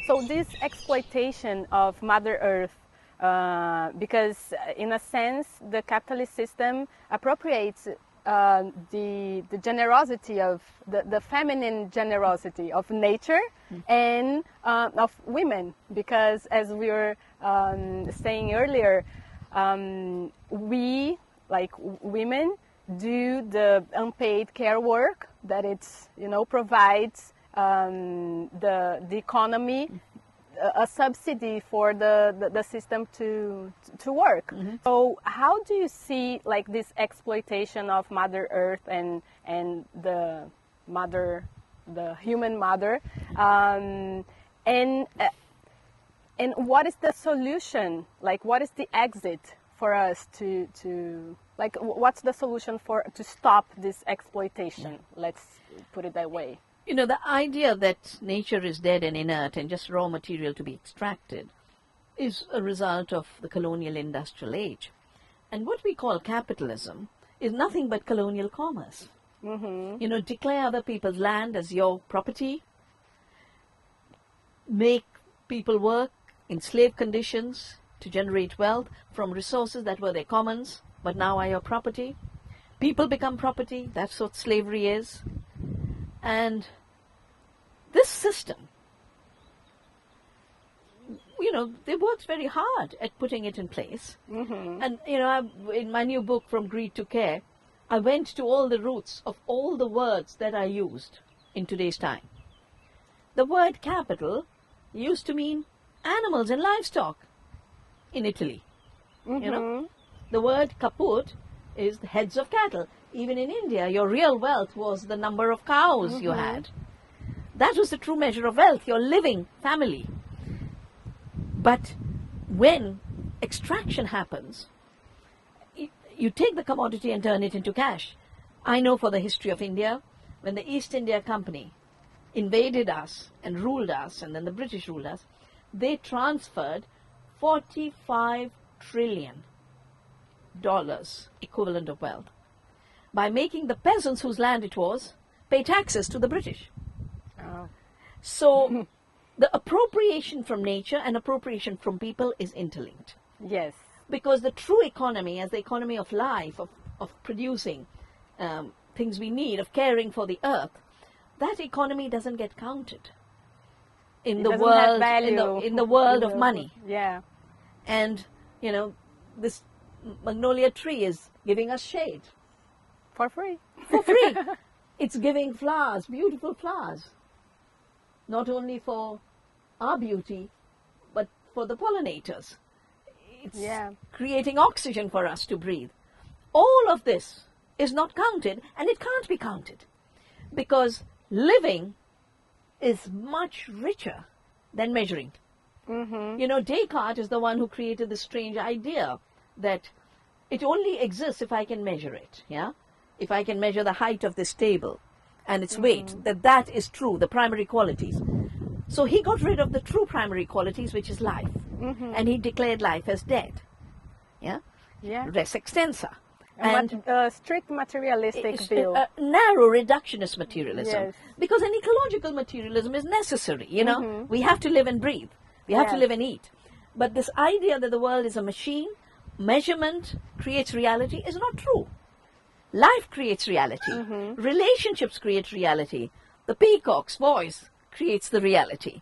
So this exploitation of Mother Earth, because in a sense the capitalist system appropriates the generosity of the feminine generosity of nature and of women, because as we were saying earlier, we, like women, do the unpaid care work that it's, you know, provides the economy a subsidy for the system to work. So how do you see like this exploitation of Mother Earth and the human mother, and what is the solution? Like, what is the exit for us to like, what's the solution to stop this exploitation? Let's put it that way. You know, the idea that nature is dead and inert and just raw material to be extracted is a result of the colonial industrial age. And what we call capitalism is nothing but colonial commerce. You know, declare other people's land as your property, make people work in slave conditions to generate wealth from resources that were their commons, but now are your property. People become property. That's what slavery is. And this system, you know, they worked very hard at putting it in place. And, you know, in my new book, From Greed to Care, I went to all the roots of all the words that are used in today's time. The word capital used to mean animals and livestock in Italy. You know, the word kaput is the heads of cattle. Even in India, your real wealth was the number of cows you had. That was the true measure of wealth, your living family. But when extraction happens, you take the commodity and turn it into cash. I know for the history of India, when the East India Company invaded us and ruled us, and then the British ruled us, they transferred $45 trillion equivalent of wealth by making the peasants whose land it was pay taxes to the British. So the appropriation from nature and appropriation from people is interlinked. Yes. Because the true economy, as the economy of life, of producing things we need, of caring for the earth, that economy doesn't get counted in the world, in the world of money. Yeah. And, you know, this magnolia tree is giving us shade. For free. For free. It's giving flowers, beautiful flowers. Not only for our beauty, but for the pollinators. It's creating oxygen for us to breathe. All of this is not counted, and it can't be counted, because living is much richer than measuring. You know, Descartes is the one who created the strange idea that it only exists if I can measure it, yeah? If I can measure the height of this table and its weight, that is true, the primary qualities. So he got rid of the true primary qualities, which is life, and he declared life as dead, yeah? Res extensa. And strict materialistic view. Narrow reductionist materialism. Because an ecological materialism is necessary, you know? We have to live and breathe. We have to live and eat. But this idea that the world is a machine, measurement creates reality, is not true. Life creates reality. Relationships create reality. The peacock's voice creates the reality.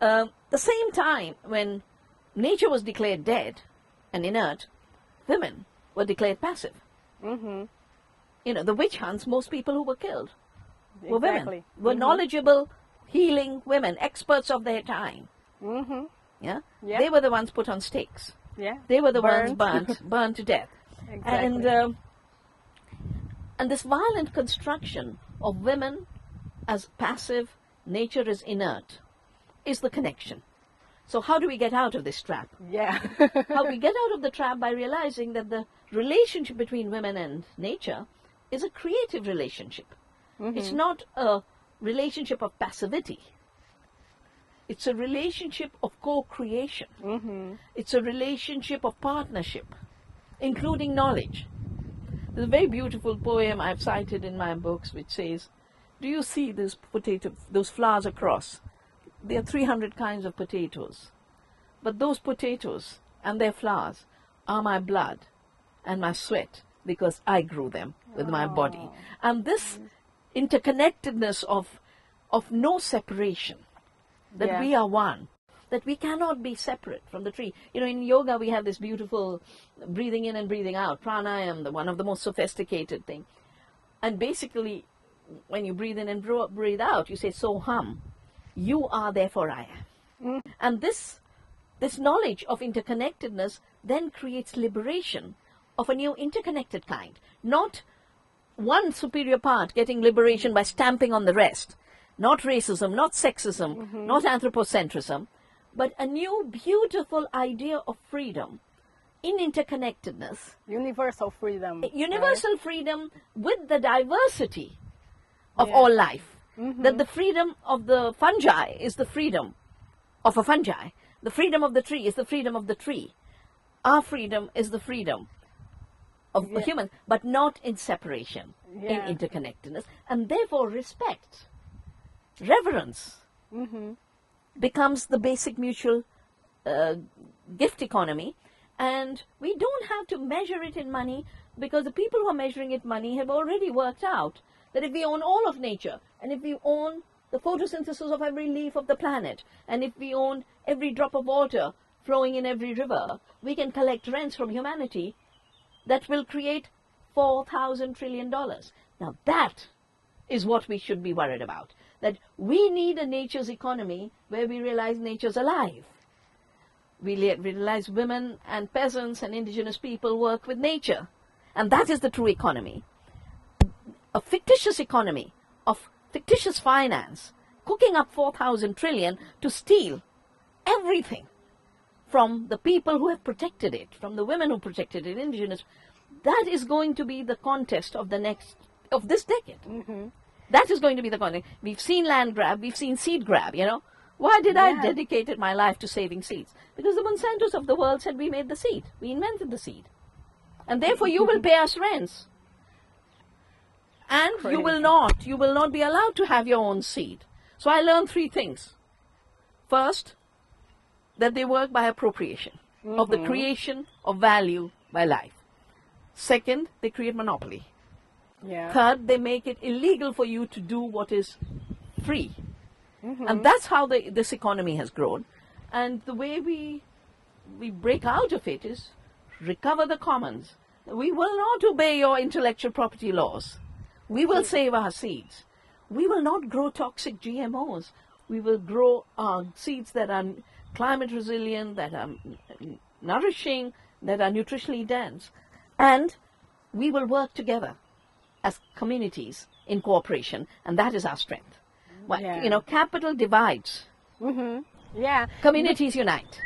The same time when nature was declared dead and inert, women were declared passive. You know, the witch hunts, most people who were killed were women, were knowledgeable, healing women, experts of their time. They were the ones put on stakes. They were the ones burnt to death. And this violent construction of women as passive, nature is inert, is the connection. So how do we get out of this trap? How we get out of the trap by realizing that the relationship between women and nature is a creative relationship. It's not a relationship of passivity. It's a relationship of co-creation. It's a relationship of partnership, including knowledge. There's a very beautiful poem I've cited in my books which says, do you see those flowers across? there are 300 kinds of potatoes. But those potatoes and their flowers are my blood and my sweat because I grew them with my body. And this interconnectedness of no separation, that we are one, that we cannot be separate from the tree. You know, in yoga we have this beautiful breathing in and breathing out, pranayama, one of the most sophisticated thing. And basically, when you breathe in and breathe out, you say, soham, you are, therefore I am. And this knowledge of interconnectedness then creates liberation of a new interconnected kind. Not one superior part getting liberation by stamping on the rest. Not racism, not sexism, not anthropocentrism, but a new beautiful idea of freedom in interconnectedness. Universal freedom. Universal freedom with the diversity of all life. That the freedom of the fungi is the freedom of a fungi. The freedom of the tree is the freedom of the tree. Our freedom is the freedom of a human, but not in separation, in interconnectedness. And therefore respect, reverence becomes the basic mutual gift economy. And we don't have to measure it in money, because the people who are measuring it money have already worked out that if we own all of nature, and if we own the photosynthesis of every leaf of the planet, and if we own every drop of water flowing in every river, we can collect rents from humanity that will create $4,000 trillion. Now that is what we should be worried about. That we need a nature's economy where we realize nature's alive. We realize women and peasants and indigenous people work with nature. And that is the true economy. A fictitious economy of fictitious finance, cooking up 4,000 trillion to steal everything from the people who have protected it, from the women who protected it, indigenous. That is going to be the contest of this decade. That is going to be the contest. We've seen land grab, we've seen seed grab, you know. Why did I dedicate my life to saving seeds? Because the Monsantos of the world said we made the seed. We invented the seed. And therefore you will pay us rents. And you will not be allowed to have your own seed. So I learned 3 things. First, that they work by appropriation of the creation of value by life. Second, they create monopoly. Third, they make it illegal for you to do what is free. And that's how this economy has grown. And the way we break out of it is recover the commons. We will not obey your intellectual property laws. We will save our seeds. We will not grow toxic GMOs. We will grow seeds that are climate resilient, that are nourishing, that are nutritionally dense. And we will work together as communities in cooperation, and that is our strength. You know, capital divides. Communities unite.